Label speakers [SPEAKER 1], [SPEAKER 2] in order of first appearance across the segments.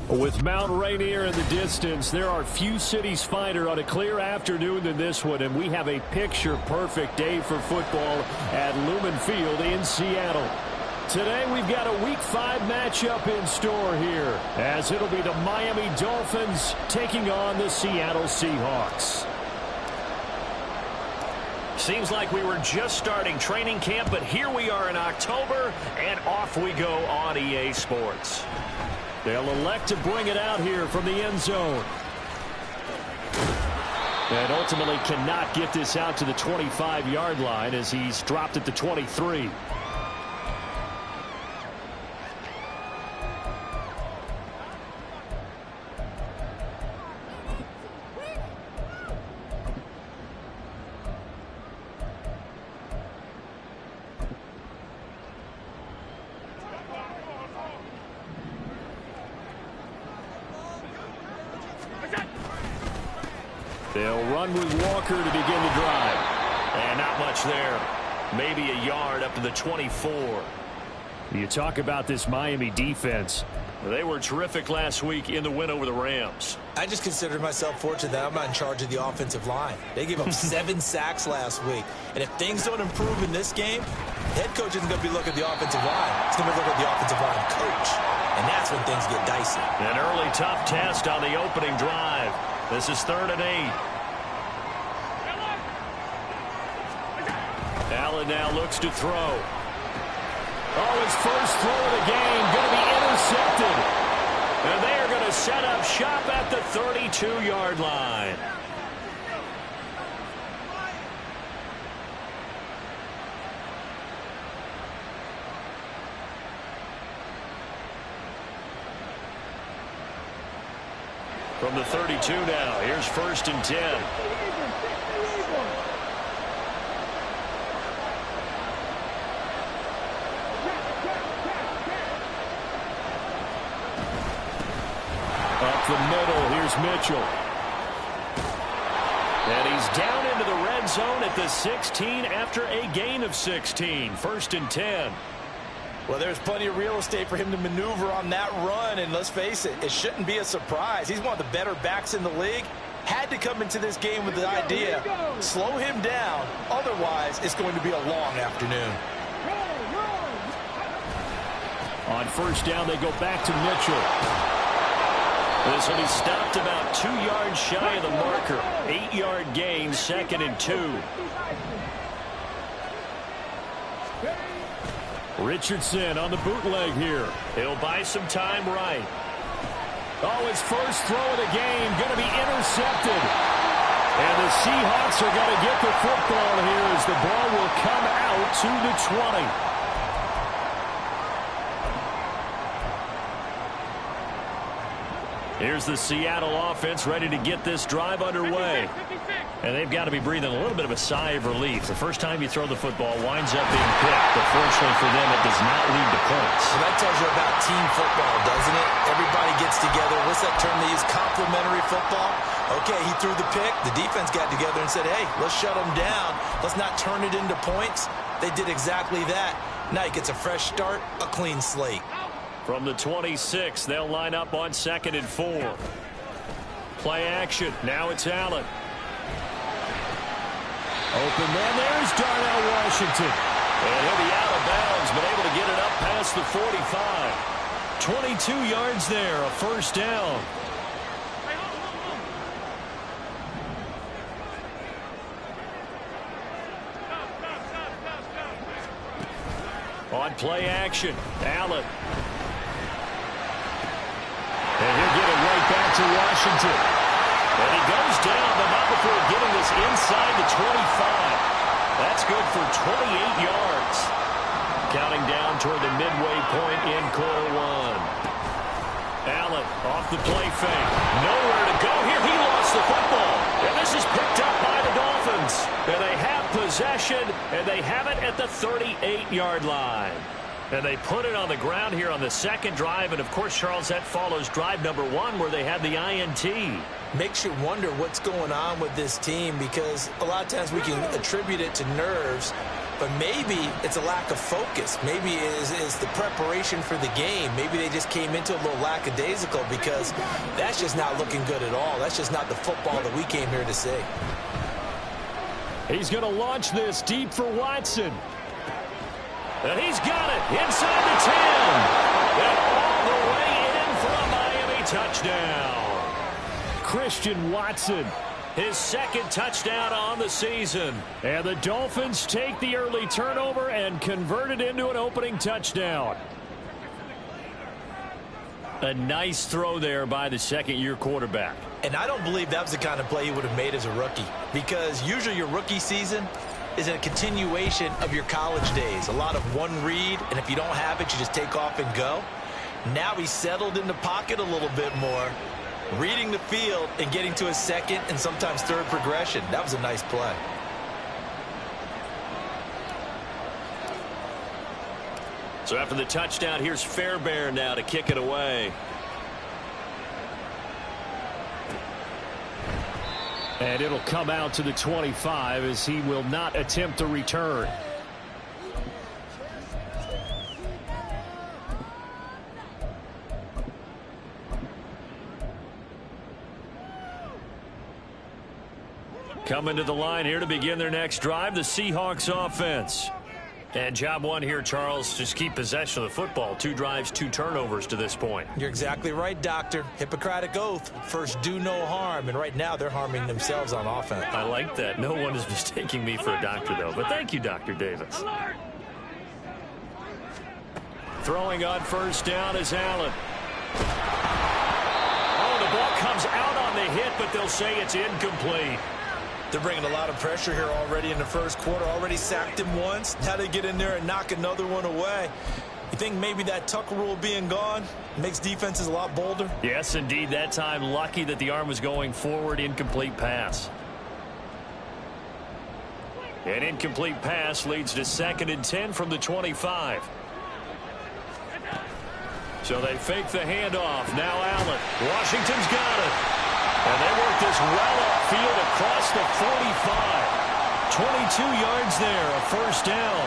[SPEAKER 1] With Mount Rainier in the distance, there are few cities finer on a clear afternoon than this one, and we have a picture-perfect day for football at Lumen Field in Seattle. Today, we've got a Week 5 matchup in store here, as it'll be the Miami Dolphins taking on the Seattle Seahawks.
[SPEAKER 2] Seems like we were just starting training camp, but here we are in October, and off we go on EA Sports.
[SPEAKER 1] They'll elect to bring it out here from the end zone. And ultimately cannot get this out to the 25-yard line as he's dropped at the 23. They'll run with Walker to begin the drive.
[SPEAKER 2] And not much there. Maybe a yard up to the 24.
[SPEAKER 1] You talk about this Miami defense.
[SPEAKER 2] They were terrific last week in the win over the Rams.
[SPEAKER 3] I just consider myself fortunate that I'm not in charge of the offensive line. They gave up 7 sacks last week. And if things don't improve in this game, head coach isn't going to be looking at the offensive line. He's going to be looking at the offensive line coach. And that's when things get dicey.
[SPEAKER 2] An early tough test on the opening drive. This is 3rd and 8.
[SPEAKER 1] Allen now looks to throw. Oh, his first throw of the game going to be intercepted.
[SPEAKER 2] And they are going to set up shop at the 32-yard line. From the 32 now, here's 1st and 10.
[SPEAKER 1] Up the middle, here's Mitchell.
[SPEAKER 2] And he's down into the red zone at the 16 after a gain of 16. 1st and 10.
[SPEAKER 3] Well, there's plenty of real estate for him to maneuver on that run, and let's face it, it shouldn't be a surprise. He's one of the better backs in the league. Had to come into this game with the idea, slow him down, otherwise it's going to be a long afternoon.
[SPEAKER 1] On 1st down, they go back to Mitchell.
[SPEAKER 2] This will be stopped about 2 yards shy of the marker. 8-yard gain, 2nd and 2.
[SPEAKER 1] Richardson on the bootleg here.
[SPEAKER 2] He'll buy some time right.
[SPEAKER 1] Oh, his first throw of the game going to be intercepted. And the Seahawks are going to get the football here as the ball will come out to the 20.
[SPEAKER 2] Here's the Seattle offense ready to get this drive underway. And they've got to be breathing a little bit of a sigh of relief. The first time you throw the football winds up being picked, but fortunately for them, it does not lead to points.
[SPEAKER 3] Well, that tells you about team football, doesn't it? Everybody gets together. What's that term they use? Complementary football? Okay, he threw the pick. The defense got together and said, hey, let's shut him down. Let's not turn it into points. They did exactly that. Now he gets a fresh start, a clean slate.
[SPEAKER 2] From the 26, they'll line up on 2nd and 4. Play action. Now it's Allen.
[SPEAKER 1] Open man. There's Darnell Washington.
[SPEAKER 2] And he'll be out of bounds, but able to get it up past the 45.
[SPEAKER 1] 22 yards there, a 1st down.
[SPEAKER 2] On play action, Allen.
[SPEAKER 1] And he'll get it right back to Washington.
[SPEAKER 2] And he goes down, but not before getting this inside the 25. That's good for 28 yards. Counting down toward the midway point in quarter 1.
[SPEAKER 1] Allen off the play fake. Nowhere to go here. He lost the football. And this is picked up by the Dolphins. And they have possession, and they have it at the 38-yard line. And they put it on the ground here on the second drive. And, of course, Charles, that follows drive number 1 where they had the INT.
[SPEAKER 3] Makes you wonder what's going on with this team, because a lot of times we can attribute it to nerves, but maybe it's a lack of focus. Maybe it's the preparation for the game. Maybe they just came into a little lackadaisical, because that's just not looking good at all. That's just not the football that we came here to see.
[SPEAKER 1] He's going to launch this deep for Watson. And he's got it inside the 10. And all the way in for a Miami touchdown. Christian Watson, his second touchdown on the season. And the Dolphins take the early turnover and convert it into an opening touchdown. A nice throw there by the second-year quarterback.
[SPEAKER 3] And I don't believe that was the kind of play he would have made as a rookie, because usually your rookie season is a continuation of your college days. A lot of one read, and if you don't have it, you just take off and go. Now he's settled in the pocket a little bit more, reading the field and getting to his second and sometimes third progression. That was a nice play.
[SPEAKER 1] So after the touchdown, here's Fairbairn now to kick it away. And it'll come out to the 25 as he will not attempt to return. Coming to the line here to begin their next drive, the Seahawks offense. And job 1 here, Charles, just keep possession of the football. 2 drives, 2 turnovers to this point.
[SPEAKER 3] You're exactly right, Doctor. Hippocratic oath. First, do no harm. And right now, they're harming themselves on offense.
[SPEAKER 1] I like that. No one is mistaking me for a doctor, though. But thank you, Dr. Davis. Throwing on first down is Allen. Oh, the ball comes out on the hit, but they'll say it's incomplete.
[SPEAKER 3] They're bringing a lot of pressure here already in the first quarter. Already sacked him once. Now they get in there and knock another one away. You think maybe that Tucker rule being gone makes defenses a lot bolder?
[SPEAKER 1] Yes, indeed. That time, lucky that the arm was going forward. Incomplete pass. An incomplete pass leads to 2nd and 10 from the 25. So they fake the handoff. Now Allen. Washington's got it. And they work this well upfield across the 45. 22 yards there, a first down.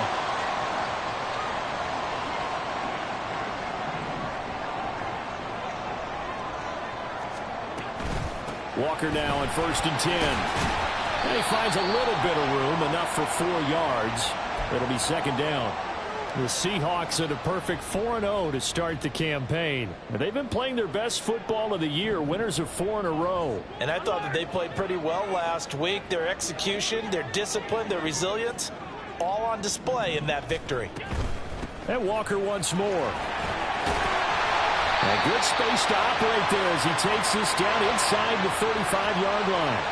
[SPEAKER 1] Walker now on 1st and 10. And he finds a little bit of room, enough for 4 yards. It'll be 2nd down. The Seahawks at a perfect 4-0 to start the campaign. They've been playing their best football of the year, winners of 4 in a row.
[SPEAKER 3] And I thought that they played pretty well last week. Their execution, their discipline, their resilience, all on display in that victory.
[SPEAKER 1] And Walker once more. A good space to operate there as he takes this down inside the 35-yard line.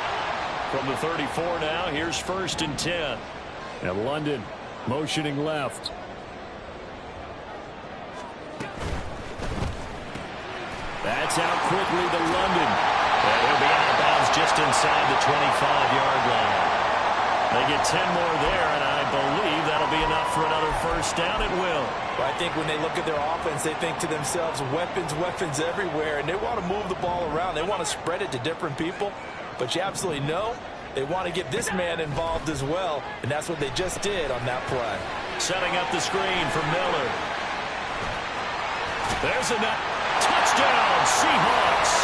[SPEAKER 1] From the 34 now, here's 1st and 10. And London motioning left. That's out quickly to London. And he'll be out of bounds just inside the 25-yard line. They get 10 more there, and I believe that'll be enough for another first down. It will.
[SPEAKER 3] I think when they look at their offense, they think to themselves, weapons, weapons everywhere, and they want to move the ball around. They want to spread it to different people, but you absolutely know they want to get this man involved as well, and that's what they just did on that play.
[SPEAKER 1] Setting up the screen for Miller. There's a touchdown, Seahawks.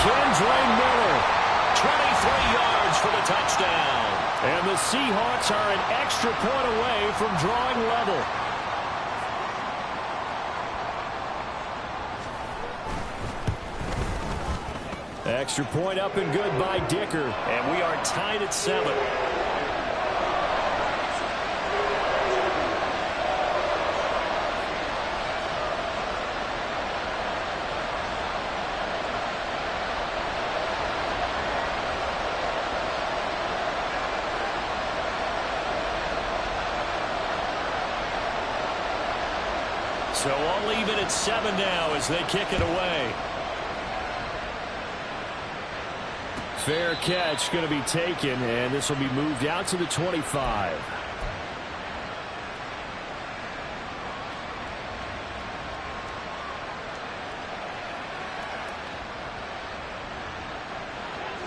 [SPEAKER 1] Kendra Miller, 23 yards for the touchdown. And the Seahawks are an extra point away from drawing level. Extra point up and good by Dicker. And we are tied at 7.
[SPEAKER 2] So all even at 7 now as they kick it away.
[SPEAKER 1] Fair catch going to be taken, and this will be moved out to the 25.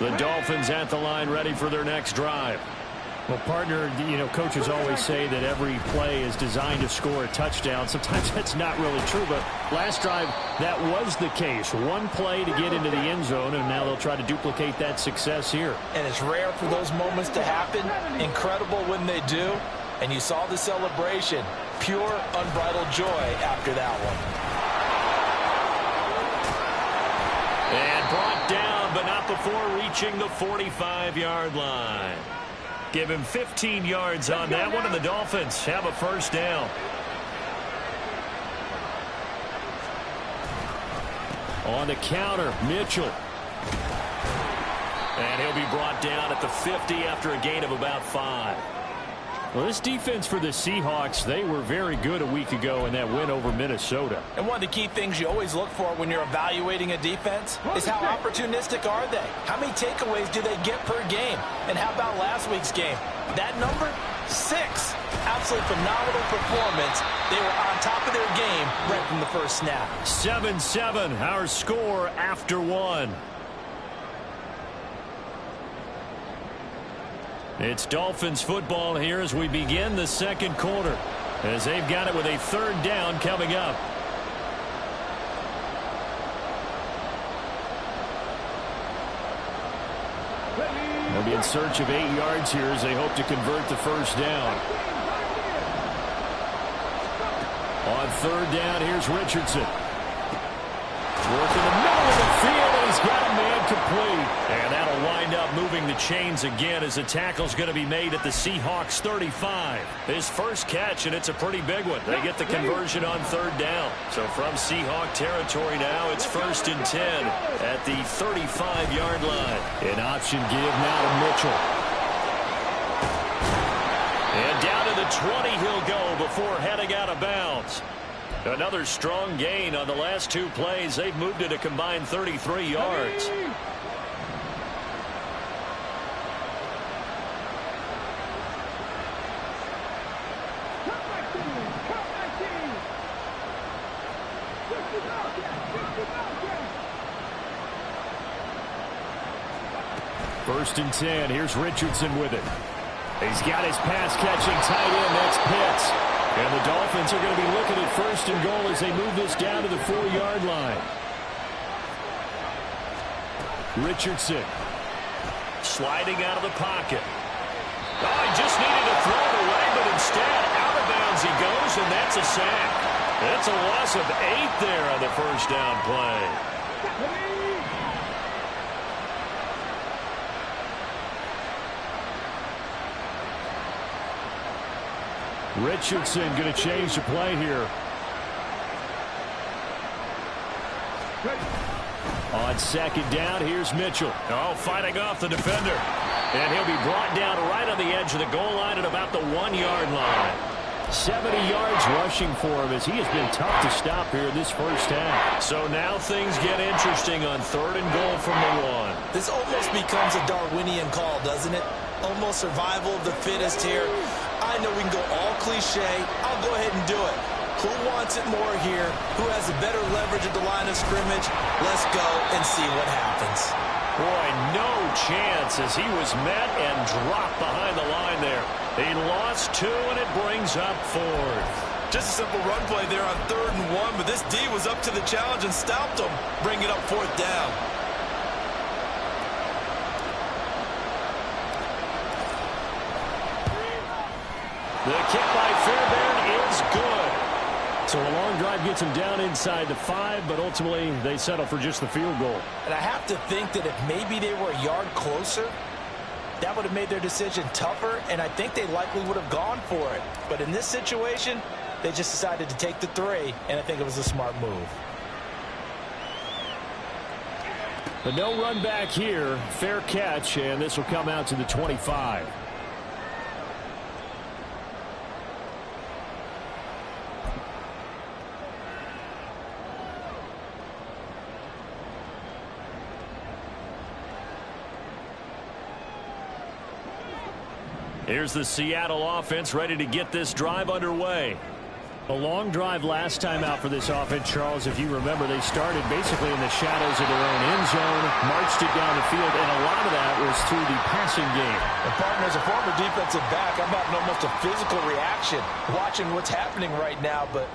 [SPEAKER 1] The Dolphins at the line ready for their next drive. Well, partner, coaches always say that every play is designed to score a touchdown. Sometimes that's not really true, but last drive, that was the case. One play to get into the end zone, and now they'll try to duplicate that success here.
[SPEAKER 3] And it's rare for those moments to happen. Incredible when they do. And you saw the celebration. Pure, unbridled joy after that one.
[SPEAKER 2] And brought down, but not before reaching the 45-yard line. Give him 15 yards on that one, and the Dolphins have a first down.
[SPEAKER 1] On the counter, Mitchell.
[SPEAKER 2] And he'll be brought down at the 50 after a gain of about 5.
[SPEAKER 1] Well, this defense for the Seahawks, they were very good a week ago in that win over Minnesota.
[SPEAKER 3] And one of the key things you always look for when you're evaluating a defense is how opportunistic are they? How many takeaways do they get per game? And how about last week's game? That number? 6. Absolutely phenomenal performance. They were on top of their game right from the first snap.
[SPEAKER 1] 7-7, our score after 1. It's Dolphins football here as we begin the second quarter, as they've got it with a third down coming up. They'll be in search of 8 yards here as they hope to convert the first down. On third down, here's Richardson. Working the middle of the field, and he's got a man complete. And that'll wind up moving the chains again as the tackle's going to be made at the Seahawks 35.
[SPEAKER 2] His first catch, and it's a pretty big one. They get the conversion on third down. So from Seahawk territory now, it's 1st and 10 at the 35-yard line.
[SPEAKER 1] An option give now to Mitchell.
[SPEAKER 2] And down to the 20 he'll go before heading out of bounds. Another strong gain on the last 2 plays. They've moved it a combined 33 yards.
[SPEAKER 1] First and 10. Here's Richardson with it. He's got his pass-catching tight end. That's Pitts. And the Dolphins are going to be looking at 1st and goal as they move this down to the 4-yard line. Richardson.
[SPEAKER 2] Sliding out of the pocket. Oh, he just needed to throw it away, but instead, out of bounds he goes, and that's a sack. That's a loss of 8 there on the first down play.
[SPEAKER 1] Richardson going to change the play here. On second down, here's Mitchell.
[SPEAKER 2] Oh, fighting off the defender. And he'll be brought down right on the edge of the goal line at about the 1-yard line.
[SPEAKER 1] 70 yards rushing for him as he has been tough to stop here in this first half.
[SPEAKER 2] So now things get interesting on 3rd and goal from the 1.
[SPEAKER 3] This almost becomes a Darwinian call, doesn't it? Almost survival of the fittest here. I know we can go all cliche. I'll go ahead and do it. Who wants it more here? Who has a better leverage at the line of scrimmage? Let's go and see what happens.
[SPEAKER 2] Boy, no chance as he was met and dropped behind the line there. He lost 2, and it brings up 4th.
[SPEAKER 3] Just a simple run play there on 3rd and 1, but this D was up to the challenge and stopped him, bringing up 4th down.
[SPEAKER 2] The kick by Fairbairn is good.
[SPEAKER 1] So a long drive gets them down inside the 5, but ultimately they settle for just the field goal.
[SPEAKER 3] And I have to think that if maybe they were a yard closer, that would have made their decision tougher, and I think they likely would have gone for it. But in this situation, they just decided to take the 3, and I think it was a smart move.
[SPEAKER 1] But no run back here. Fair catch, and this will come out to the 25. Here's the Seattle offense ready to get this drive underway. A long drive last time out for this offense, Charles. If you remember, they started basically in the shadows of their own end zone, marched it down the field, and a lot of that was through the passing game.
[SPEAKER 3] And partner, as a former defensive back, I'm having almost a physical reaction watching what's happening right now. But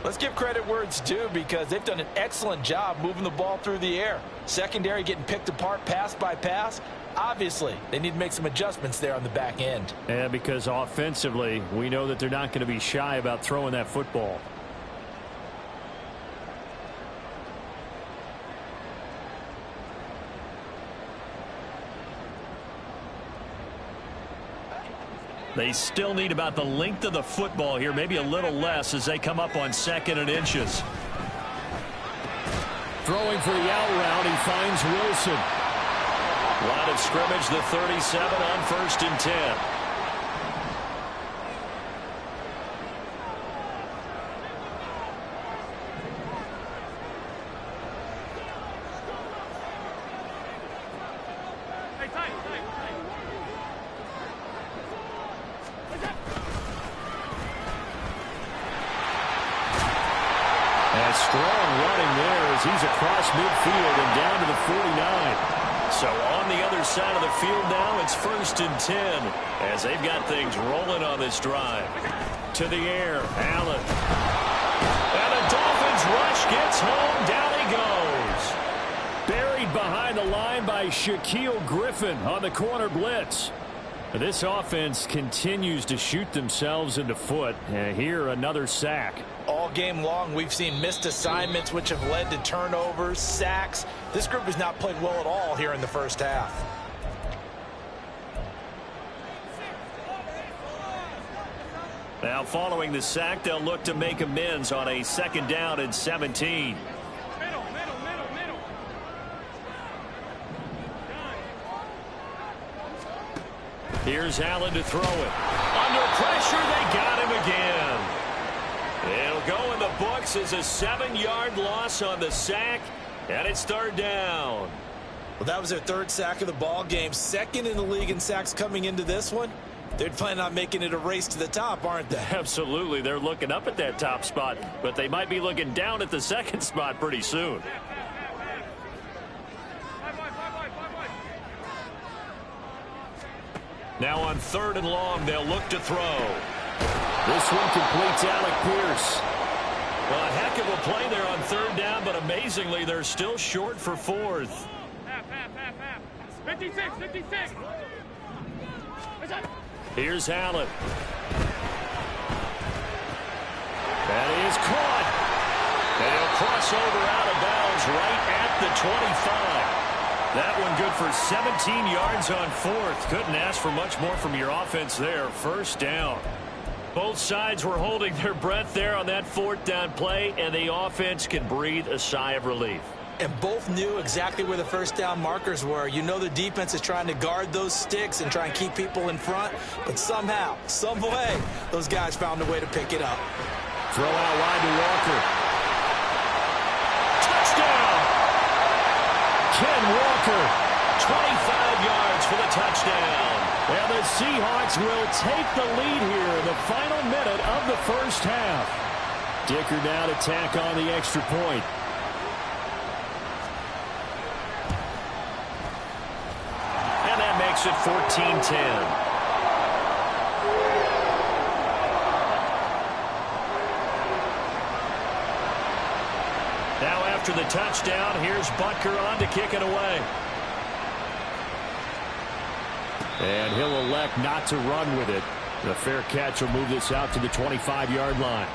[SPEAKER 3] let's give credit where it's due, because they've done an excellent job moving the ball through the air. Secondary getting picked apart pass by pass. Obviously, they need to make some adjustments there on the back end.
[SPEAKER 1] Yeah, because offensively, we know that they're not going to be shy about throwing that football. They still need about the length of the football here, maybe a little less as they come up on 2nd and inches. Throwing for the out route, he finds Wilson. Line of scrimmage, the 37 on 1st and 10. Strong running there as he's across midfield and down to the 49. So on the other side of the field now, it's 1st and 10 as they've got things rolling on this drive. To the air, Allen. And the Dolphins rush gets home. Down he goes. Buried behind the line by Shaquille Griffin on the corner blitz. This offense continues to shoot themselves in the foot. Here, another sack.
[SPEAKER 3] All game long, we've seen missed assignments, which have led to turnovers, sacks. This group has not played well at all here in the first half.
[SPEAKER 1] Now, following the sack, they'll look to make amends on a 2nd down and 17. Here's Allen to throw it. Under pressure, they got him again. It'll go in the books as a 7-yard loss on the sack, and it's 3rd down.
[SPEAKER 3] Well, that was their 3rd sack of the ball game. 2nd in the league in sacks coming into this one. They're planning on making it a race to the top, aren't they?
[SPEAKER 1] Absolutely. They're looking up at that top spot, but they might be looking down at the 2nd spot pretty soon. Now on 3rd and long, they'll look to throw. This one completes Alec Pierce. Well, a heck of a play there on 3rd down, but amazingly, they're still short for 4th.
[SPEAKER 4] 56, 56.
[SPEAKER 1] Here's Allen. That is caught. And he'll cross over out of bounds right at the 25. That one good for 17 yards on 4th. Couldn't ask for much more from your offense there. 1st down. Both sides were holding their breath there on that 4th down play, and the offense can breathe a sigh of relief.
[SPEAKER 3] And both knew exactly where the 1st down markers were. You know the defense is trying to guard those sticks and try and keep people in front, but somehow, some way, those guys found a way to pick it up.
[SPEAKER 1] Throw out wide to Walker. Touchdown! Ken Walker, 25 yards for the touchdown. And the Seahawks will take the lead here in the final minute of the 1st half. Dicker now to tack on the extra point. And that makes it 14-10. Now after the touchdown, here's Butker on to kick it away. And he'll elect not to run with it. The fair catch will move this out to the 25-yard line.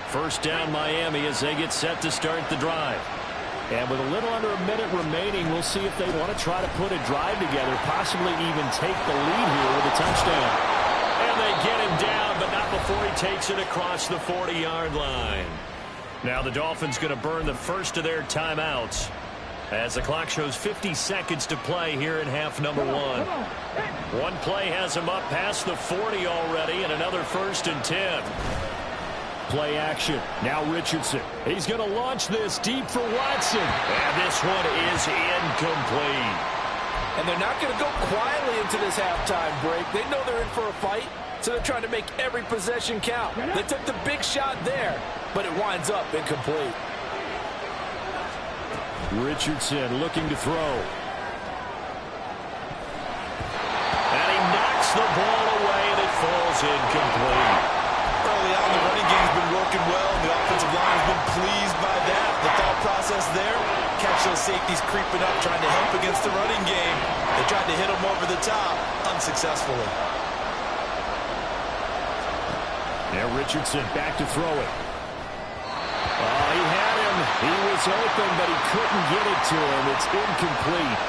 [SPEAKER 1] First down Miami as they get set to start the drive. And with a little under a minute remaining, we'll see if they want to try to put a drive together, possibly even take the lead here with a touchdown. And they get him down, but not before he takes it across the 40-yard line. Now the Dolphins going to burn the first of their timeouts as the clock shows 50 seconds to play here in half number 1. One play has them up past the 40 already, and another 1st and 10. play action. Now Richardson. He's going to launch this deep for Watson.
[SPEAKER 2] And this one is incomplete.
[SPEAKER 4] And they're not going to go quietly into this halftime break. They know they're in for a fight, so they're trying to make every possession count. They took the big shot there, but it winds up incomplete.
[SPEAKER 1] Richardson looking to throw.
[SPEAKER 2] And he knocks the ball away, and it falls incomplete.
[SPEAKER 3] Early on, the running game's been working well, and the offensive line has been pleased by that. The thought process there, catch those safeties creeping up, trying to help against the running game. They tried to hit them over the top, unsuccessfully.
[SPEAKER 1] Now Richardson back to throw it. Oh, he had him. He was open, but he couldn't get it to him. It's incomplete.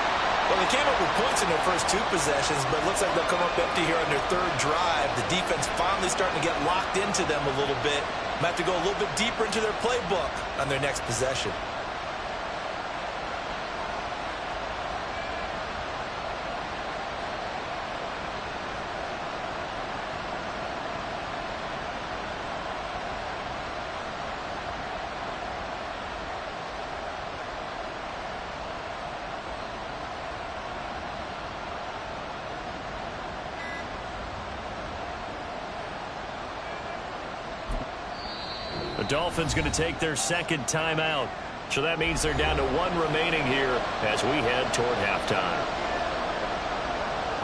[SPEAKER 3] Well, they came up with points in their first two possessions, but it looks like they'll come up empty here on their third drive. The defense finally starting to get locked into them a little bit. Might have to go a little bit deeper into their playbook on their next possession.
[SPEAKER 2] The Dolphins going to take their second timeout. So that means they're down to one remaining here as we head toward halftime.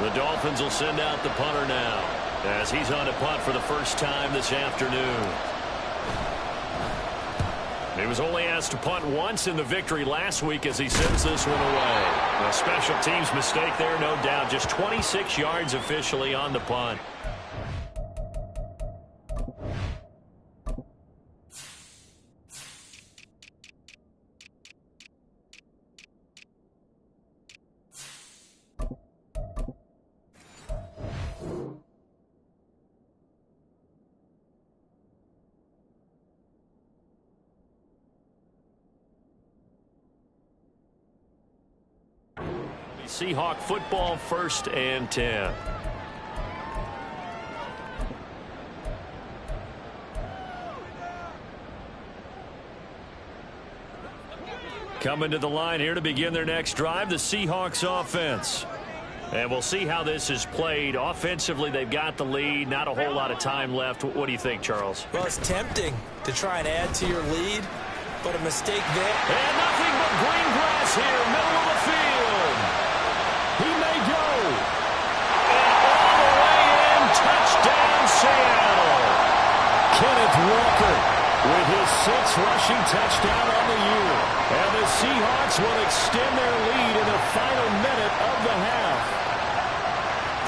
[SPEAKER 2] The Dolphins will send out the punter now as he's on to punt for the first time this afternoon. He was only asked to punt once in the victory last week as he sends this one away. A special teams mistake there, no doubt. Just 26 yards officially on the punt. Seahawk football, 1st and 10. Coming to the line here to begin their next drive, the Seahawks offense. And we'll see how this is played. Offensively, they've got the lead. Not a whole lot of time left. What do you think, Charles?
[SPEAKER 3] Well, it's tempting to try and add to your lead, but a mistake there.
[SPEAKER 2] And nothing but green grass here, middle of the field. He may go. And all the way in, touchdown Seattle.
[SPEAKER 1] Kenneth Walker with his 6th rushing touchdown on the year. And the Seahawks will extend their lead in the final minute of the half.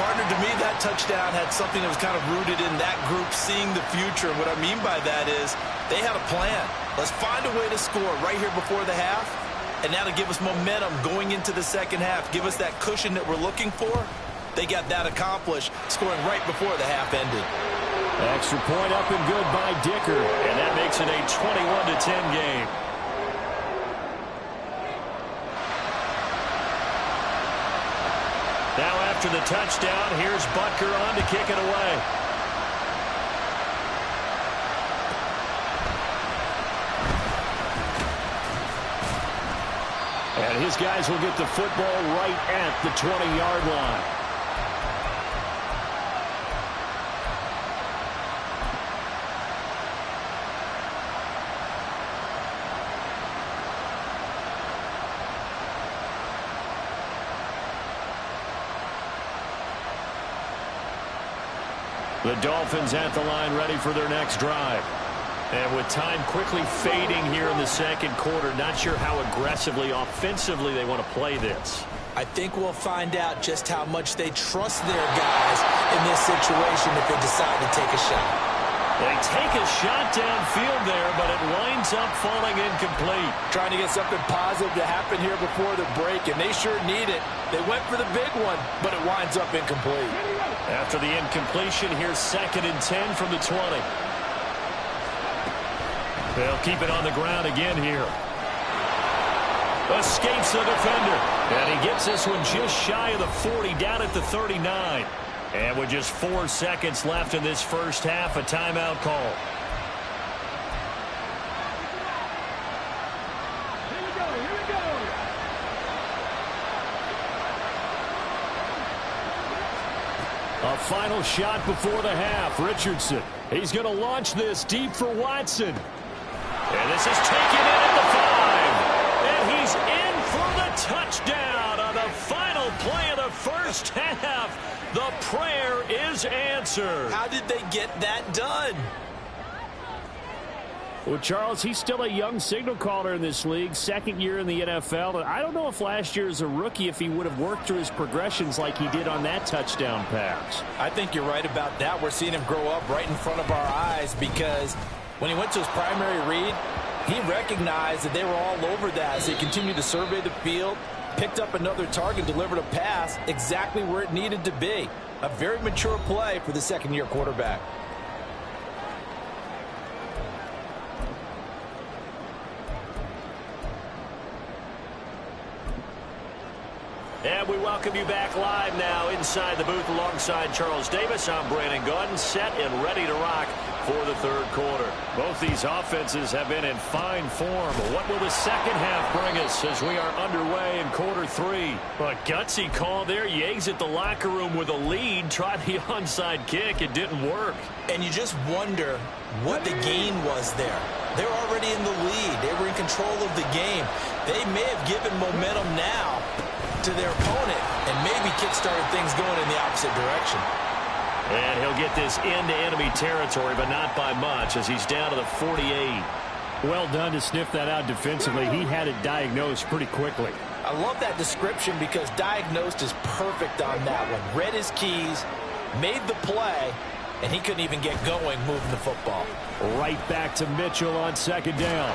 [SPEAKER 3] Partner, to me, that touchdown had something that was kind of rooted in that group seeing the future. And what I mean by that is they had a plan. Let's find a way to score right here before the half. And now to give us momentum going into the second half, give us that cushion that we're looking for. They got that accomplished, scoring right before the half ended.
[SPEAKER 1] Extra point up and good by Dicker.
[SPEAKER 2] And that makes it a 21-10 game. Now after the touchdown, here's Butker on to kick it away.
[SPEAKER 1] And his guys will get the football right at the 20-yard line. The Dolphins at the line ready for their next drive. And with time quickly fading here in the second quarter, not sure how aggressively, offensively they want to play this.
[SPEAKER 3] I think we'll find out just how much they trust their guys in this situation if they decide to take a shot.
[SPEAKER 2] They take a shot downfield there, but it winds up falling incomplete.
[SPEAKER 4] Trying to get something positive to happen here before the break, and they sure need it. They went for the big one, but it winds up incomplete.
[SPEAKER 2] After the incompletion, here's 2nd and 10 from the 20. They'll keep it on the ground again here. Escapes the defender. And he gets this one just shy of the 40, down at the 39. And with just 4 seconds left in this first half, a timeout call.
[SPEAKER 1] A final shot before the half. Richardson. He's going to launch this deep for Watson.
[SPEAKER 2] And this is taken in at the 5. And he's in for the touchdown on the final play of the first half. The prayer is answered.
[SPEAKER 3] How did they get that done?
[SPEAKER 1] Well, Charles, he's still a young signal caller in this league, second year in the NFL. And I don't know if last year as a rookie, if he would have worked through his progressions like he did on that touchdown pass.
[SPEAKER 4] I think you're right about that. We're seeing him grow up right in front of our eyes because when he went to his primary read, he recognized that they were all over that as he continued to survey the field, picked up another target, delivered a pass exactly where it needed to be. A very mature play for the second-year quarterback.
[SPEAKER 2] And we welcome you back live now inside the booth alongside Charles Davis. I'm Brandon Gaudin, set and ready to rock for the third quarter.
[SPEAKER 1] Both these offenses have been in fine form. What will the second half bring us as we are underway in quarter 3?
[SPEAKER 2] A gutsy call there. You exit the locker room with a lead. Tried the onside kick. It didn't work.
[SPEAKER 3] And you just wonder what the gain was there. They're already in the lead. They were in control of the game. They may have given momentum now to their opponent and maybe kick-started things going in the opposite direction.
[SPEAKER 2] And he'll get this into enemy territory, but not by much as he's down to the 48.
[SPEAKER 1] Well done to sniff that out defensively. He had it diagnosed pretty quickly.
[SPEAKER 4] I love that description because diagnosed is perfect on that one. Read his keys, made the play, and he couldn't even get going moving the football.
[SPEAKER 1] Right back to Mitchell on second down.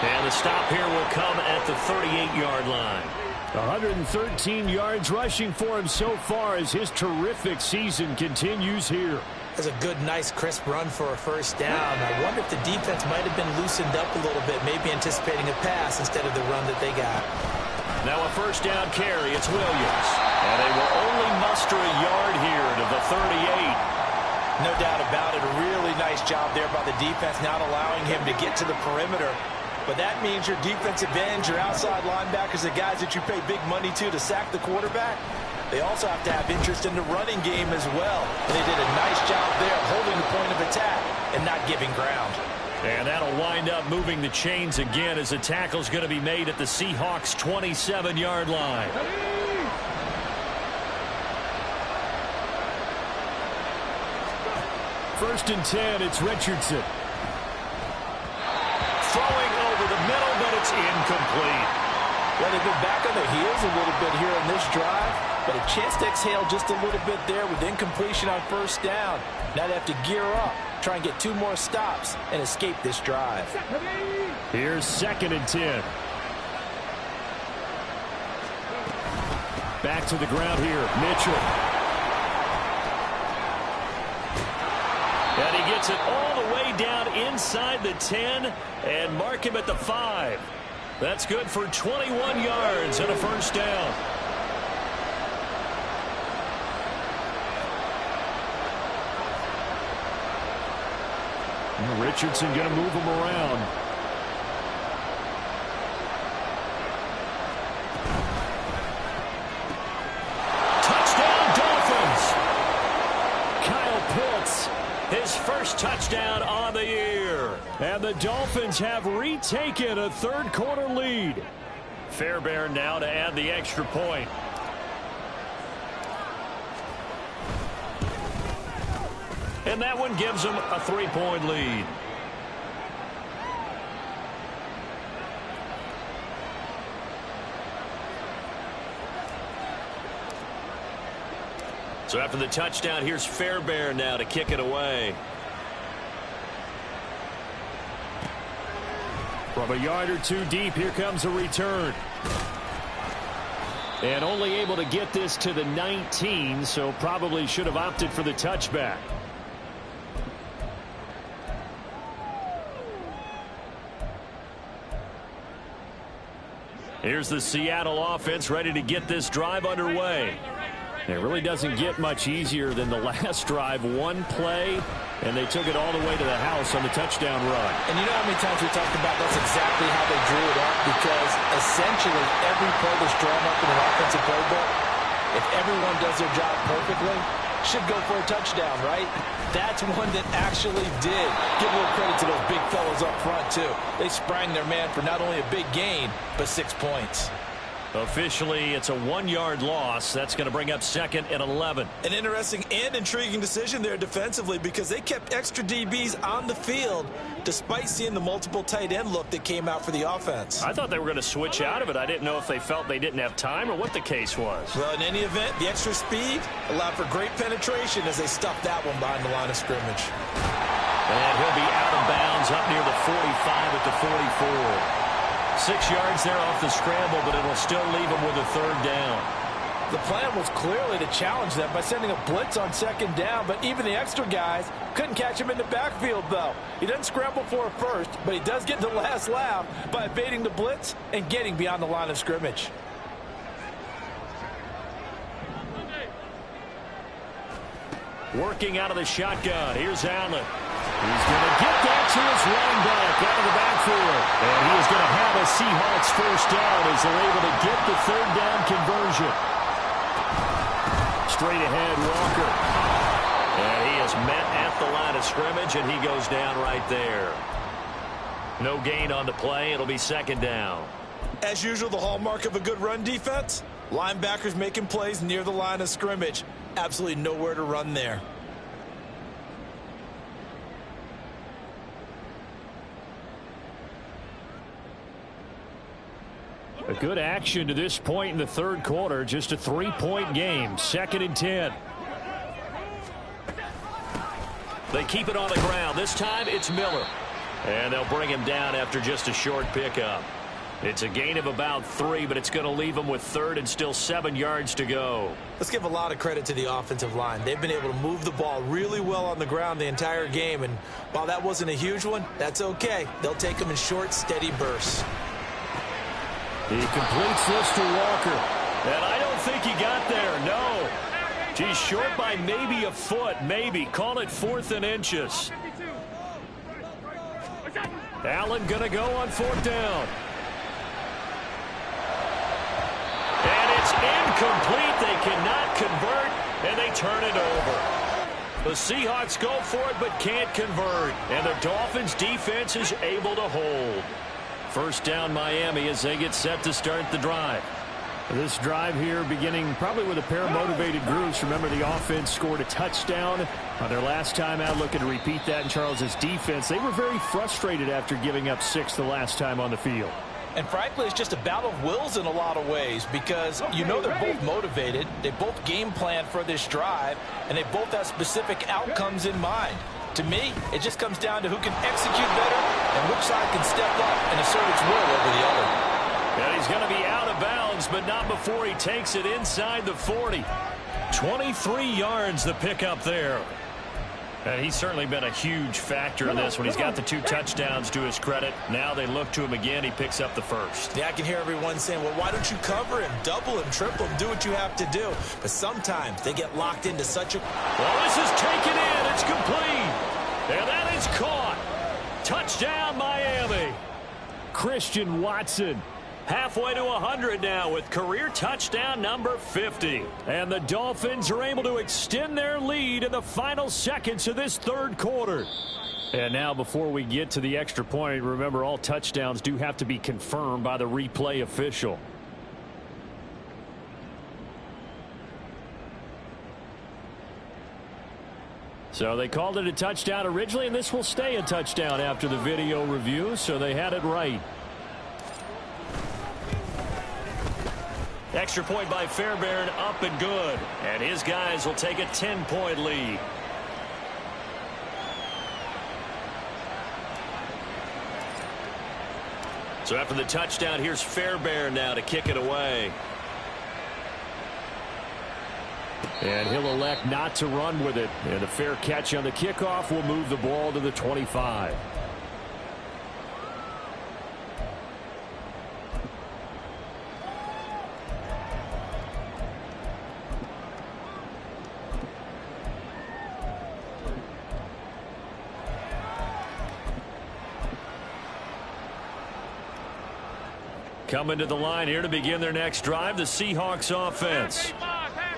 [SPEAKER 2] And the stop here will come at the 38-yard line.
[SPEAKER 1] 113 yards rushing for him so far as his terrific season continues here.
[SPEAKER 3] That's a good, nice, crisp run for a first down. I wonder if the defense might have been loosened up a little bit, maybe anticipating a pass instead of the run that they got.
[SPEAKER 2] Now a first down carry. It's Williams. And they will only muster a yard here to the 38.
[SPEAKER 3] No doubt about it. A really nice job there by the defense, not allowing him to get to the perimeter. But that means your defensive ends, your outside linebackers, the guys that you pay big money to sack the quarterback, they also have to have interest in the running game as well. And they did a nice job there holding the point of attack and not giving ground.
[SPEAKER 2] And that'll wind up moving the chains again as the tackle's going to be made at the Seahawks' 27-yard line.
[SPEAKER 1] First and 10, it's Richardson.
[SPEAKER 2] Throwing over the middle, but it's incomplete.
[SPEAKER 4] Well, they've been back on their heels a little bit here on this drive, but a chance to exhale just a little bit there with incompletion on first down. Now they have to gear up, try and get 2 more stops, and escape this drive.
[SPEAKER 1] Here's second and 10. Back to the ground here, Mitchell.
[SPEAKER 2] And he gets it all the way down inside the 10 and mark him at the 5. That's good for 21 yards and a first down.
[SPEAKER 1] Richardson going to move him around.
[SPEAKER 2] Touchdown, Dolphins! Kyle Pitts, his first touchdown on the year.
[SPEAKER 1] And the Dolphins have retaken a third quarter lead.
[SPEAKER 2] Fairbairn now to add the extra point. And that one gives them a 3-point lead. So after the touchdown, here's Fairbairn now to kick it away.
[SPEAKER 1] From a yard or 2 deep, here comes a return. And only able to get this to the 19, so probably should have opted for the touchback. Here's the Seattle offense ready to get this drive underway. It really doesn't get much easier than the last drive. One play, and they took it all the way to the house on the touchdown run.
[SPEAKER 4] And you know how many times we talked about that's exactly how they drew it up, because essentially every play that's drawn up in an offensive playbook, if everyone does their job perfectly, should go for a touchdown, right? That's one that actually did. Give a little credit to those big fellows up front, too. They sprang their man for not only a big gain, but 6 points.
[SPEAKER 1] Officially, it's a 1-yard loss. That's going to bring up 2nd and 11.
[SPEAKER 3] An interesting and intriguing decision there defensively because they kept extra DBs on the field despite seeing the multiple tight end look that came out for the offense.
[SPEAKER 1] I thought they were going to switch out of it. I didn't know if they felt they didn't have time or what the case was.
[SPEAKER 3] Well, in any event, the extra speed allowed for great penetration as they stuffed that one behind the line of scrimmage.
[SPEAKER 1] And he'll be out of bounds up near the 45 at the 44. 6 yards there off the scramble, but it'll still leave him with a 3rd down.
[SPEAKER 4] The plan was clearly to challenge them by sending a blitz on 2nd down, but even the extra guys couldn't catch him in the backfield, though. He doesn't scramble for a first, but he does get the last laugh by evading the blitz and getting beyond the line of scrimmage.
[SPEAKER 1] Working out of the shotgun. Here's Allen. He's going to get that to his running back out of the backfield. And he is going to have a Seahawks 1st down as they're able to get the 3rd down conversion. Straight ahead, Walker. And he is met at the line of scrimmage, and he goes down right there. No gain on the play. It'll be 2nd down.
[SPEAKER 3] As usual, the hallmark of a good run defense, linebackers making plays near the line of scrimmage. Absolutely nowhere to run there.
[SPEAKER 1] A good action to this point in the 3rd quarter. Just a 3-point game. 2nd and 10. They keep it on the ground. This time it's Miller. And they'll bring him down after just a short pickup. It's a gain of about 3, but it's going to leave him with 3rd and still 7 yards to go.
[SPEAKER 3] Let's give a lot of credit to the offensive line. They've been able to move the ball really well on the ground the entire game. And while that wasn't a huge one, that's okay. They'll take them in short, steady bursts.
[SPEAKER 1] He completes this to Walker. And I don't think he got there, no. He's short by maybe a foot, maybe. Call it 4th and inches. Allen going to go on 4th down. And it's incomplete. They cannot convert, and they turn it over. The Seahawks go for it but can't convert. And the Dolphins' defense is able to hold. 1st down Miami as they get set to start the drive. This drive here beginning probably with a pair of motivated groups. Remember, the offense scored a touchdown on their last time out, looking to repeat that in Charles's defense. They were very frustrated after giving up 6 the last time on the field.
[SPEAKER 4] And frankly, it's just a battle of wills in a lot of ways because you know they're both motivated. They both game plan for this drive, and they both have specific outcomes in mind. To me, it just comes down to who can execute better and which side can step up and assert its will over the other.
[SPEAKER 1] And he's going to be out of bounds, but not before he takes it inside the 40. 23 yards the pickup there. And he's certainly been a huge factor in this when he's got the 2 touchdowns to his credit. Now they look to him again. He picks up the 1st.
[SPEAKER 3] Yeah, I can hear everyone saying, well, why don't you cover him, double him, triple him, do what you have to do. But sometimes they get locked into such a...
[SPEAKER 1] Well, this is taken in. It's complete. And that is caught. Touchdown, Miami. Christian Watson. Halfway to 100 now with career touchdown number 50. And the Dolphins are able to extend their lead in the final seconds of this 3rd quarter. And now before we get to the extra point, remember all touchdowns do have to be confirmed by the replay official. So they called it a touchdown originally, and this will stay a touchdown after the video review, so they had it right. Extra point by Fairbairn, up and good. And his guys will take a 10-point lead. So after the touchdown, here's Fairbairn now to kick it away. And he'll elect not to run with it. And a fair catch on the kickoff will move the ball to the 25. Coming to the line here to begin their next drive, the Seahawks offense.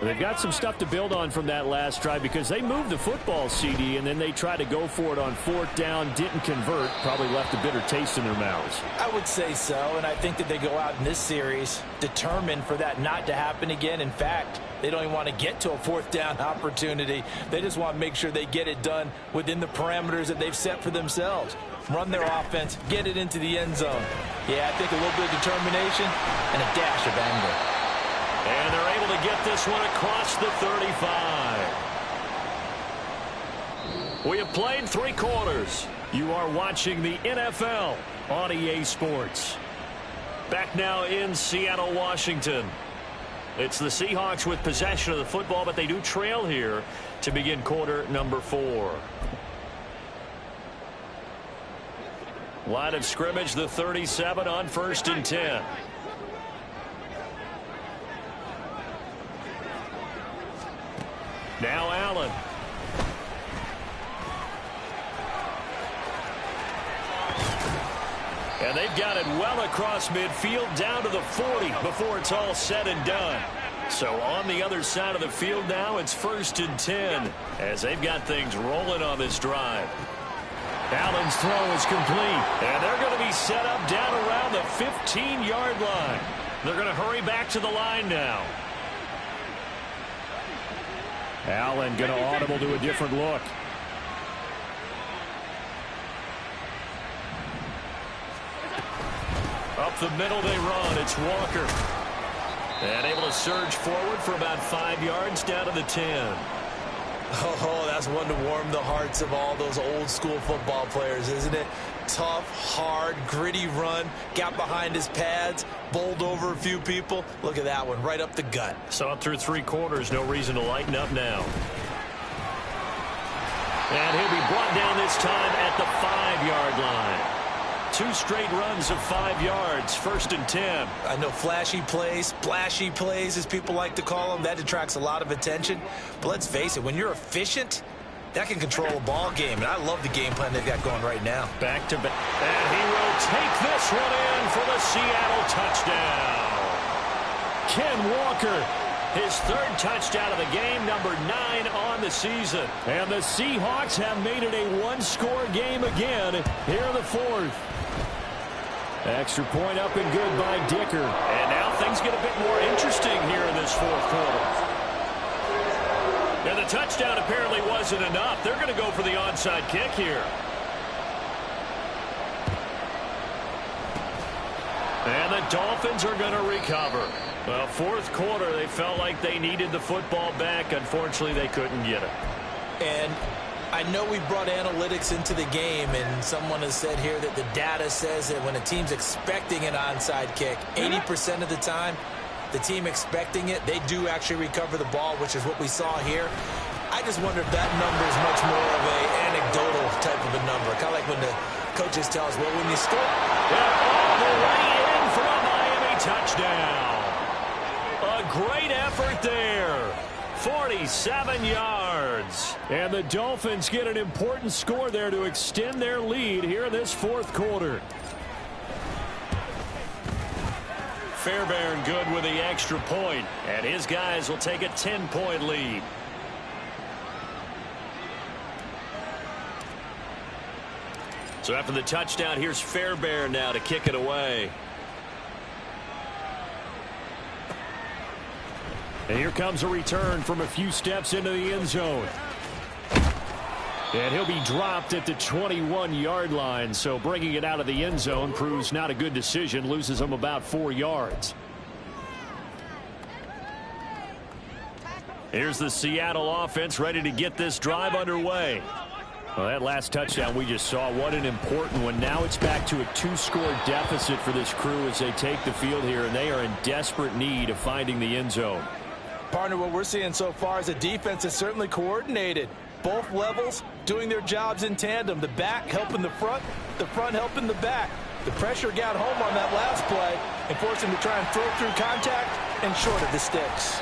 [SPEAKER 1] They've got some stuff to build on from that last drive because they moved the football, CD, and then they tried to go for it on 4th down, didn't convert, probably left a bitter taste in their mouths.
[SPEAKER 4] I would say so, and I think that they go out in this series determined for that not to happen again. In fact, they don't even want to get to a 4th down opportunity. They just want to make sure they get it done within the parameters that they've set for themselves. Run their offense, get it into the end zone. Yeah, I think a little bit of determination and a dash of anger.
[SPEAKER 2] And they're able to get this one across the 35. We have played 3 quarters.
[SPEAKER 1] You are watching the NFL on EA Sports.
[SPEAKER 2] Back now in Seattle, Washington. It's the Seahawks with possession of the football, but they do trail here to begin quarter number 4. Line of scrimmage, the 37 on 1st and 10. Now Allen. And they've got it well across midfield down to the 40 before it's all said and done. So on the other side of the field now, it's 1st and 10 as they've got things rolling on this drive.
[SPEAKER 1] Allen's throw is complete.
[SPEAKER 2] And they're going to be set up down around the 15-yard line. They're going to hurry back to the line now.
[SPEAKER 1] Allen going to audible to a different look.
[SPEAKER 2] Up the middle they run. It's Walker. And able to surge forward for about 5 yards down to the 10.
[SPEAKER 3] Oh, that's one to warm the hearts of all those old school football players, isn't it? Tough, hard, gritty run. Got behind his pads, bowled over a few people. Look at that one, right up the gut.
[SPEAKER 2] Saw it through 3 quarters. No reason to lighten up now. And he'll be brought down this time at the 5-yard line. 2 straight runs of 5 yards, 1st and 10.
[SPEAKER 3] I know flashy plays, splashy plays, as people like to call them, that attracts a lot of attention. But let's face it, when you're efficient, that can control a ball game. And I love the game plan they've got going right now.
[SPEAKER 2] Back to back. And he will take this one in for the Seattle touchdown.
[SPEAKER 1] Ken Walker,
[SPEAKER 2] his 3rd touchdown of the game, number 9 on the season.
[SPEAKER 1] And the Seahawks have made it a 1-score game again here in the 4th. Extra point up and good by Dicker.
[SPEAKER 2] And now things get a bit more interesting here in this 4th quarter. And the touchdown apparently wasn't enough. They're going to go for the onside kick here. And the Dolphins are going to recover. Well, 4th quarter, they felt like they needed the football back. Unfortunately, they couldn't get it.
[SPEAKER 3] And I know we brought analytics into the game, and someone has said here that the data says that when a team's expecting an onside kick, 80% of the time, the team expecting it, they do actually recover the ball, which is what we saw here. I just wonder if that number is much more of an anecdotal type of a number, kind of like when the coaches tell us, well, when you score.
[SPEAKER 2] All the way in for a Miami touchdown. A great effort there. 47 yards.
[SPEAKER 1] And the Dolphins get an important score there to extend their lead here in this 4th quarter.
[SPEAKER 2] Fairbairn good with the extra point, and his guys will take a 10-point lead. So after the touchdown, here's Fairbairn now to kick it away.
[SPEAKER 1] And here comes a return from a few steps into the end zone. And he'll be dropped at the 21-yard line, so bringing it out of the end zone proves not a good decision, loses him about 4 yards.
[SPEAKER 2] Here's the Seattle offense ready to get this drive underway.
[SPEAKER 1] Well, that last touchdown we just saw, what an important one. Now it's back to a 2-score deficit for this crew as they take the field here, and they are in desperate need of finding the end zone.
[SPEAKER 4] Partner, what we're seeing so far is a defense that's certainly coordinated. Both levels doing their jobs in tandem. The back helping the front helping the back. The pressure got home on that last play and forced him to try and throw through contact and short of the sticks.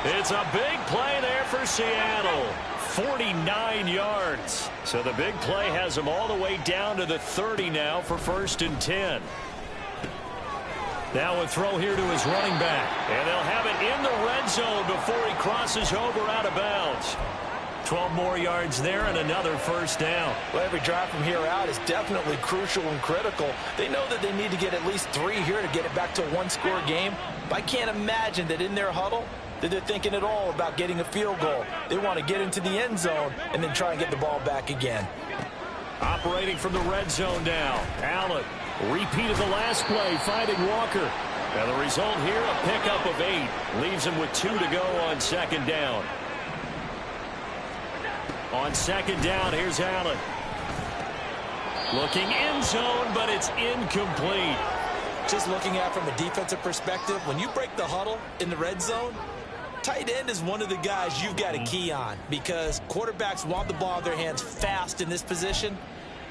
[SPEAKER 2] It's a big play there for Seattle. 49 yards. So the big play has them all the way down to the 30 now for 1st and 10.
[SPEAKER 1] Now a throw here to his running back. And they'll have it in the red zone before he crosses over out of bounds. 12 more yards there and another first down.
[SPEAKER 4] Well, every drive from here out is definitely crucial and critical. They know that they need to get at least 3 here to get it back to a one-score game. But I can't imagine that in their huddle that they're thinking at all about getting a field goal. They want to get into the end zone and then try and get the ball back again.
[SPEAKER 1] Operating from the red zone now. Allen, repeat of the last play, finding Walker. And the result here, a pickup of 8. Leaves him with 2 to go on second down. On second down, here's Allen. Looking end zone, but it's incomplete.
[SPEAKER 4] Just looking at it from a defensive perspective, when you break the huddle in the red zone, tight end is one of the guys you've got a key on because quarterbacks want the ball in their hands fast in this position,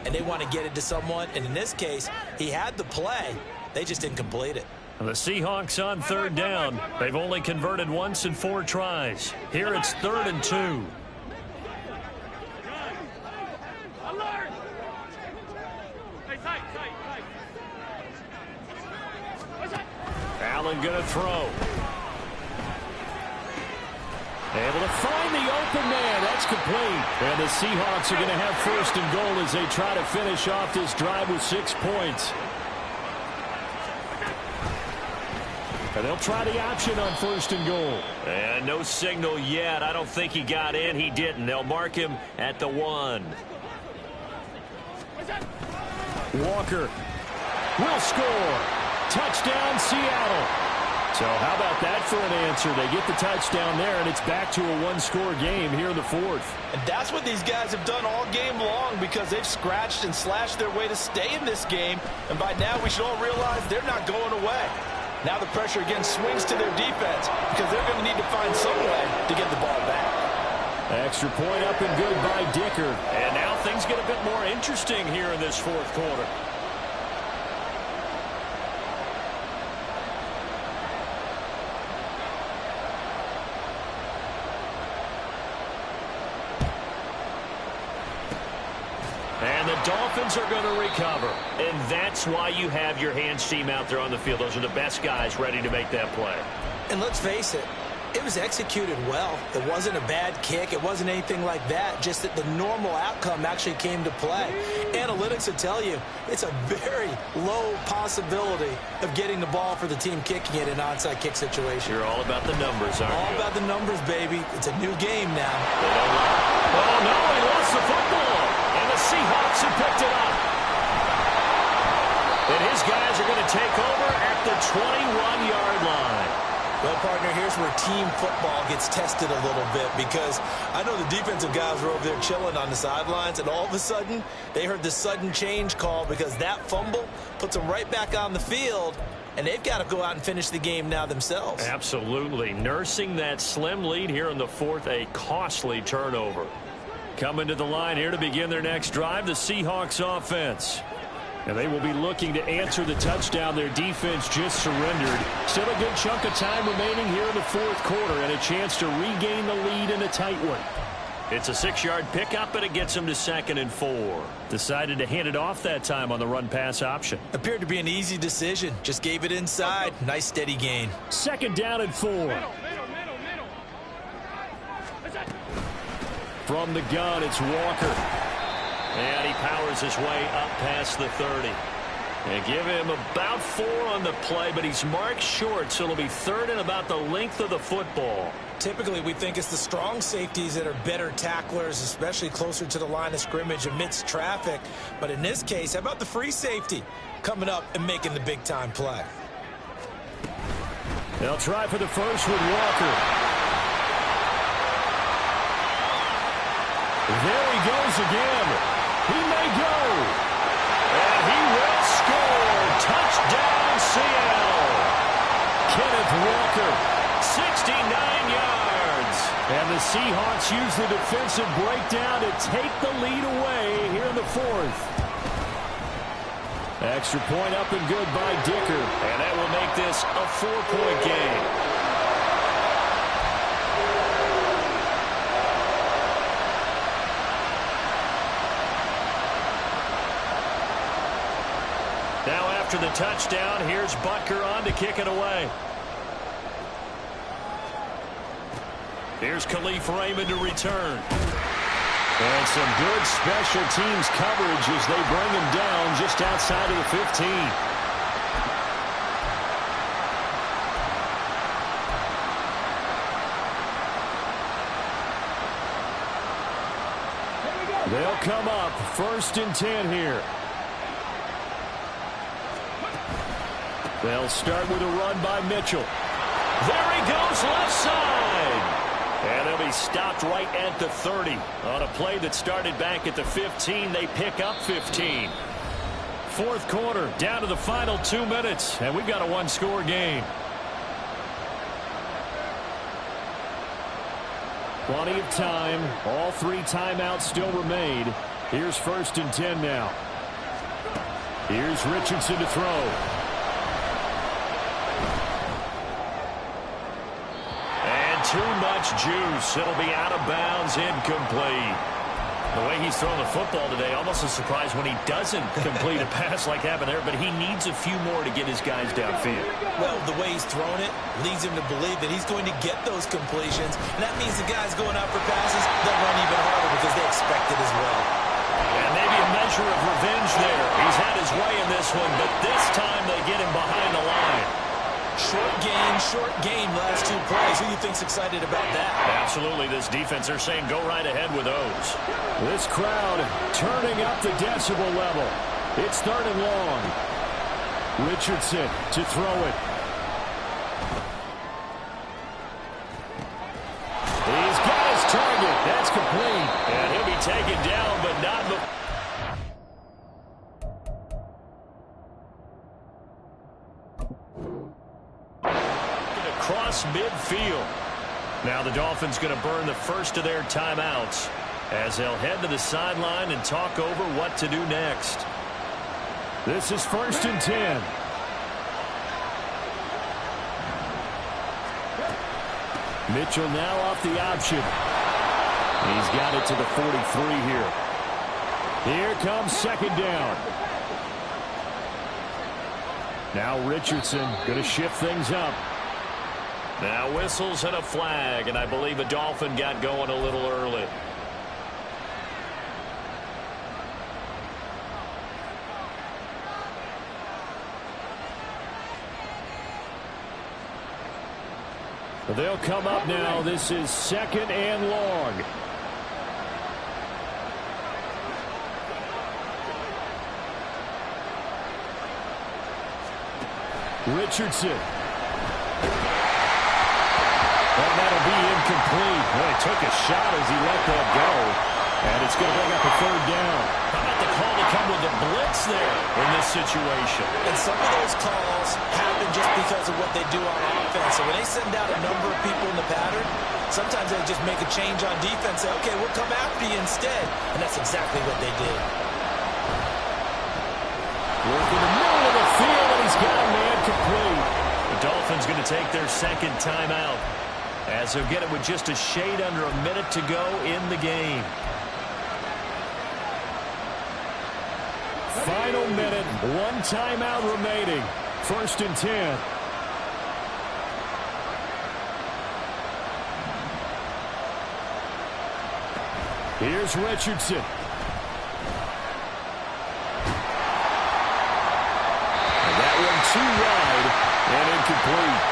[SPEAKER 4] and they want to get it to someone. And in this case, he had the play. They just didn't complete it.
[SPEAKER 1] The Seahawks on third down. They've only converted once in 4 tries. Here it's 3rd and 2. Allen going to throw. Able to find the open man. That's complete. And the Seahawks are going to have 1st and goal as they try to finish off this drive with 6 points. And they'll try the option on 1st and goal. And no signal yet. I don't think he got in. He didn't. They'll mark him at the 1. Walker will score. Touchdown, Seattle. So how about that for an answer? They get the touchdown there, and it's back to a one-score game here in the 4th.
[SPEAKER 4] And that's what these guys have done all game long because they've scratched and slashed their way to stay in this game. And by now, we should all realize they're not going away. Now the pressure again swings to their defense because they're going to need to find some way to get the ball back.
[SPEAKER 1] Extra point up and good by Dicker. And now things get a bit more interesting here in this 4th quarter. And the Dolphins are going to recover. And that's why you have your hands team out there on the field. Those are the best guys ready to make that play.
[SPEAKER 4] And let's face it, it was executed well. It wasn't a bad kick. It wasn't anything like that. Just that the normal outcome actually came to play. Analytics will tell you it's a very low possibility of getting the ball for the team kicking it in an onside kick situation.
[SPEAKER 1] You're all about the numbers, aren't you?
[SPEAKER 4] All about the numbers, baby. It's a new game now.
[SPEAKER 1] Oh, no, he lost the football. And the Seahawks have picked it up. And his guys are going to take over at the 21-yard line.
[SPEAKER 4] Well, partner, here's where team football gets tested a little bit because I know the defensive guys were over there chilling on the sidelines, and all of a sudden, they heard the sudden change call because that fumble puts them right back on the field, and they've got to go out and finish the game now themselves.
[SPEAKER 1] Absolutely. Nursing that slim lead here in the 4th, a costly turnover. Coming to the line here to begin their next drive, the Seahawks offense. And they will be looking to answer the touchdown their defense just surrendered. Still a good chunk of time remaining here in the 4th quarter and a chance to regain the lead in a tight one. It's a 6-yard pickup, and it gets them to 2nd and 4. Decided to hand it off that time on the run-pass option.
[SPEAKER 4] Appeared to be an easy decision. Just gave it inside. Nice steady gain.
[SPEAKER 1] 2nd down and 4. From the gun, it's Walker. And he powers his way up past the 30. And give him about 4 on the play, but he's marked short, so it'll be 3rd and about the length of the football.
[SPEAKER 4] Typically, we think it's the strong safeties that are better tacklers, especially closer to the line of scrimmage amidst traffic. But in this case, how about the free safety coming up and making the big-time play?
[SPEAKER 1] They'll try for the first with Walker. There he goes again. He may go. And he will score. Touchdown, Seattle. Kenneth Walker, 69 yards. And the Seahawks use the defensive breakdown to take the lead away here in the 4th. Extra point up and good by Dicker. And that will make this a 4-point game.
[SPEAKER 2] after the touchdown. Here's Butker on to kick it away. Here's Khalif Raymond to return. And some good special teams coverage as they bring him down just outside of the 15. They'll come up 1st and 10 here. They'll start with a run by Mitchell. There he goes left side. And he'll be stopped right at the 30. On a play that started back at the 15, they pick up 15. 4th quarter, down to the final 2 minutes, and we've got a one-score game.
[SPEAKER 1] Plenty of time. All 3 timeouts still remain. Here's 1st and 10 now. Here's Richardson to throw.
[SPEAKER 2] Too much juice. It'll be out of bounds, incomplete. The way he's throwing the football today, almost a surprise when he doesn't complete a pass like happened there, but he needs a few more to get his guys downfield.
[SPEAKER 3] Well, the way he's thrown it leads him to believe that he's going to get those completions, and that means the guys going out for passes, they'll run even harder because they expect it as well.
[SPEAKER 2] And maybe a measure of revenge there. He's had his way in this one, but this time they get him behind the line.
[SPEAKER 3] Short game, last 2 plays. Who do you think's excited about that?
[SPEAKER 2] Absolutely. This defense, they're saying go right ahead with those.
[SPEAKER 1] This crowd turning up the decibel level. It's 3rd and long. Richardson to throw it. He's got his target. That's complete.
[SPEAKER 2] And he'll be taken down, but not the... Across midfield. Now the Dolphins going to burn the first of their timeouts as they'll head to the sideline and talk over what to do next.
[SPEAKER 1] This is 1st and 10. Mitchell now off the option. He's got it to the 43 here. Here comes 2nd down. Now Richardson going to shift things up.
[SPEAKER 2] Now whistles and a flag, and I believe a Dolphin got going a little early.
[SPEAKER 1] They'll come up now. This is 2nd and long. Richardson. And that'll be incomplete. Well, he took a shot as he let that go. And it's going to bring up a 3rd down.
[SPEAKER 2] How about the call to come with a blitz there in this situation?
[SPEAKER 3] And some of those calls happen just because of what they do on offense. So when they send out a number of people in the pattern, sometimes they just make a change on defense. Say, okay, we'll come after you instead. And that's exactly what they did.
[SPEAKER 1] Working the middle of the field, and he's got a man complete.
[SPEAKER 2] The Dolphins going to take their 2nd timeout as they'll get it with just a shade under a minute to go in the game.
[SPEAKER 1] Final minute, 1 timeout remaining. 1st and 10. Here's Richardson. And that one too wide and incomplete.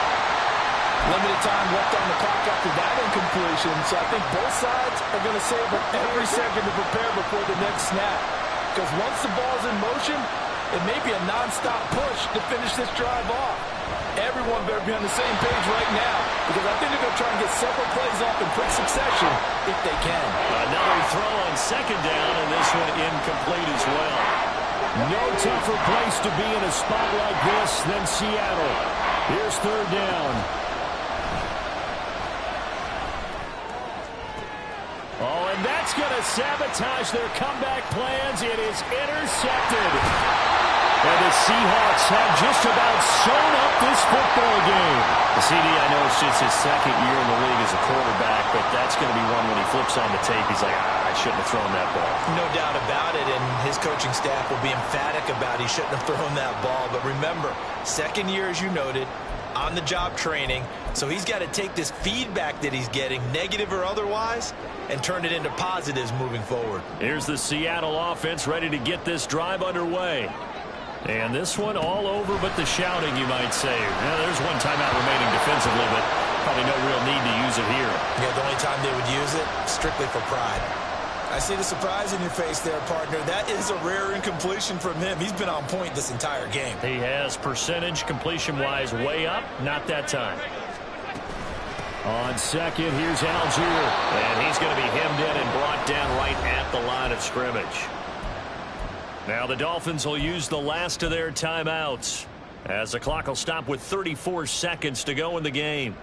[SPEAKER 5] Limited time left on the clock after that incompletion, so I think both sides are going to savor every second to prepare before the next snap. Because once the ball's in motion, it may be a non-stop push to finish this drive off. Everyone better be on the same page right now, because I think they're going to try and get several plays off in quick succession if they can.
[SPEAKER 2] Another throw on 2nd down, and this one incomplete as well.
[SPEAKER 1] No tougher place to be in a spot like this than Seattle. Here's 3rd down. Oh, and that's going to sabotage their comeback plans. It is intercepted. And the Seahawks have just about sewn up this football game.
[SPEAKER 2] The CD, I know it's just his second year in the league as a quarterback, but that's going to be one when he flips on the tape, he's like, I shouldn't have thrown that ball.
[SPEAKER 3] No doubt about it, and his coaching staff will be emphatic about he shouldn't have thrown that ball. But remember, second year, as you noted, on-the-job training, so he's got to take this feedback that he's getting, negative or otherwise, and turn it into positives moving forward.
[SPEAKER 1] Here's the Seattle offense ready to get this drive underway. And this one all over but the shouting, you might say. Now, there's one timeout remaining defensively, but probably no real need to use it here.
[SPEAKER 3] Yeah, the only time they would use it, strictly for pride. I see the surprise in your face there, partner. That is a rare incompletion from him. He's been on point this entire game.
[SPEAKER 1] He has percentage completion-wise way up. Not that time. On second, here's Algier.
[SPEAKER 2] And he's going to be hemmed in and brought down right at the line of scrimmage.
[SPEAKER 1] Now the Dolphins will use the last of their timeouts as the clock will stop with 34 seconds to go in the game.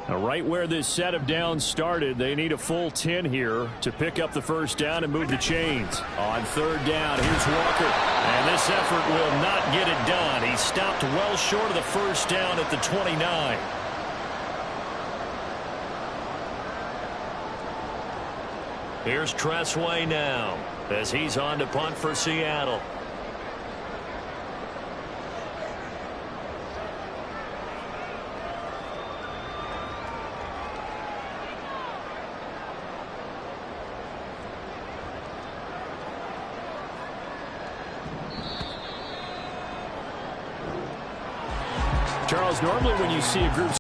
[SPEAKER 1] Now, right where this set of downs started, they need a full 10 here to pick up the first down and move the chains. On third down, here's Walker. And this effort will not get it done. He stopped well short of the first down at the 29. Here's Tressway now as he's on to punt for Seattle. Charles, normally when you see a group